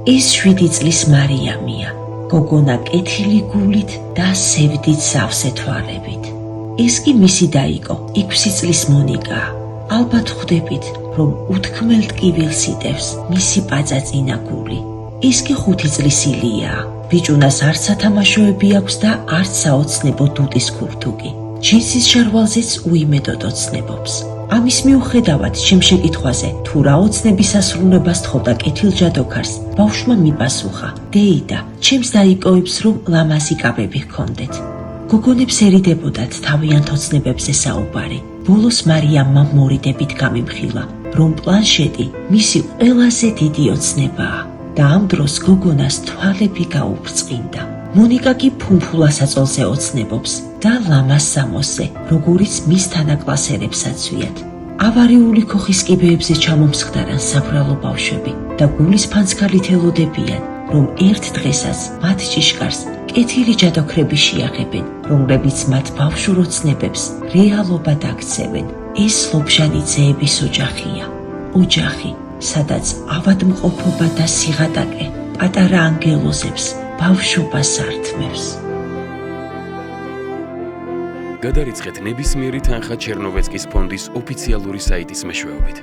ეს 7 წლის მარიამია, გოგონა კეთილი გულით და სევდით სავსე თვალებით. ეს კი მისი და იყო 6 წლის მონიკა. ალბათ ხვდებით, რომ უთქმელ ტკივილს იტევს მისი პაწაწინა გული. ეს კი 5 წლის ილია. ბიჭუნას არც სათამაშოები აქვს და არც საოცნებო დუტის ქურთუკი. ჯინსის შარვალზეც უიმედოდ ოცნებობს. ამის მიუხედავად, ჩემ შეკითხვაზე, თუ რა ოცნების ასრულებას თხოვდა კეთილჯადოქარს, ბავშვმა მიპასუხა: დეიდა, ჩემს დაიკავებს, რომ ლამაზი კაბები ჰქონდეთ. გოგონებს ერიდებოდათ თავიანთ ოცნებებზე საუბარი. ბოლოს მარიამმა მორიდებით გამიმხილა, რომ პლანშეტი მისი ყველაზე დიდი ოცნებაა და ამ დროს გოგონას თვალები გაუბრწყინდა. მონიკა კი ფუმფულასაწოლზე ოცნებობს და ლამას სამოსზე, როგორიც მის თანაკლასელებსაც ვიათ. ავარიული ქოხის კიბეებზე ჩამომსხდარან საბრალო ბავშვები და გულის ფანცქალით ელოდებიან, რომ ერთ დღესაც მათ ჭიშკარს კეთილი ჯადოქრები შეახებენ, რომლებიც მათ ბავშვურ ოცნებებს რეალობად აქცევენ. ეს ლობჟანი ძეების ოჯახია. ოჯახი, სადაც ავადმყოფობა და სიღატაკე პატარა ანგელოზებს ბავშვობას ართმევს. გადარიცხეთ ნებისმიერი თანხა ჩერნოვეცკის ფონდის ოფიციალური საიტის მეშვეობით.